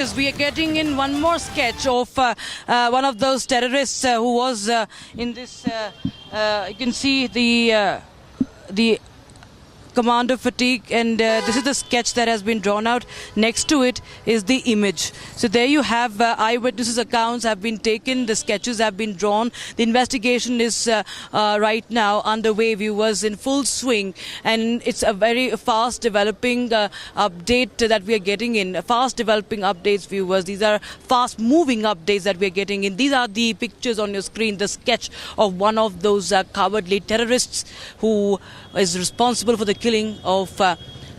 We are getting in one more sketch of one of those terrorists who was in this. You can see the commander fatigue, and this is the sketch that has been drawn out. Next to it is the image. So there you have eyewitnesses' accounts have been taken, the sketches have been drawn. The investigation is right now underway, viewers, in full swing, and it's a very fast developing update that we are getting in. Fast developing updates, viewers. These are fast moving updates that we are getting in. These are the pictures on your screen, the sketch of one of those cowardly terrorists who is responsible for the killing of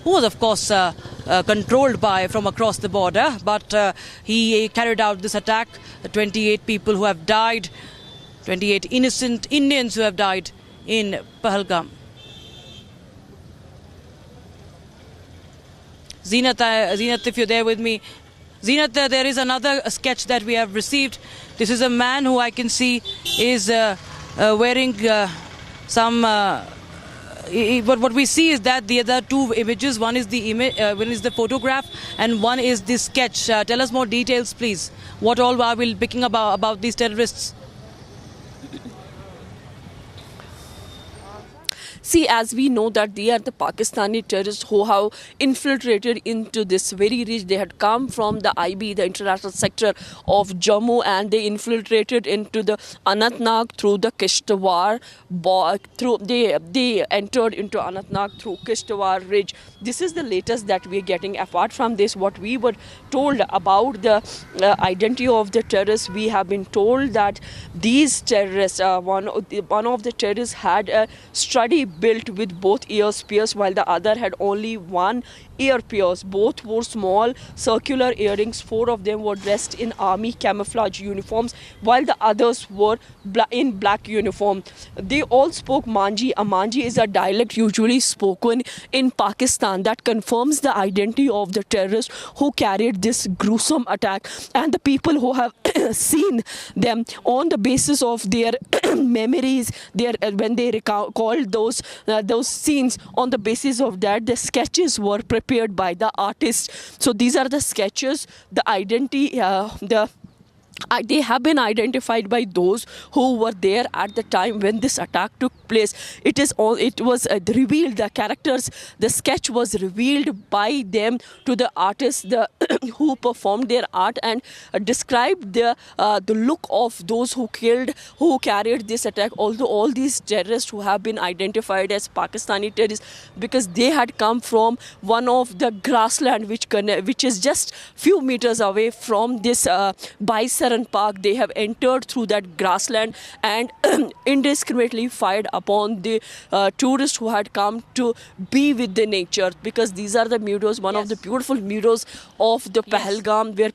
who was of course controlled by from across the border, but he carried out this attack. 28 people who have died, 28 innocent Indians who have died in Pahalgam. Zeenat, if you're there with me. Zeenat, there is another sketch that we have received. This is a man who I can see is wearing some but what we see is that the other two images, one is the image, one is the photograph, and one is the sketch. Tell us more details, please. What all are we picking about these terrorists? See, as we know that they are the Pakistani terrorists who have infiltrated into this very rich. They had come from the IB, the international sector of Jammu, and they infiltrated into the Anantnag through the Kishtwar. They entered into Anantnag through Kishtwar Ridge. This is the latest that we are getting. Apart from this, what we were told about the identity of the terrorists, we have been told that these terrorists, one of the terrorists had a study built with both ears pierced, while the other had only one ear pierced. Both wore small circular earrings. 4 of them were dressed in army camouflage uniforms, while the others were in black uniform. They all spoke Manji. A Manji is a dialect usually spoken in Pakistan that confirms the identity of the terrorists who carried this gruesome attack. And the people who have seen them on the basis of their memories, when they recalled those scenes, on the basis of that, the sketches were prepared by the artists. So these are the sketches, the identity, they have been identified by those who were there at the time when this attack took place. It was revealed, the characters, the sketch was revealed by them to the artists who performed their art, and described the look of those who carried this attack. Although all these terrorists who have been identified as Pakistani terrorists, because they had come from one of the grassland which is just few meters away from this Baisaran Park. They have entered through that grassland and indiscriminately fired upon the tourists who had come to be with the nature, because these are the meadows, one of the beautiful meadows of the Pahalgam, where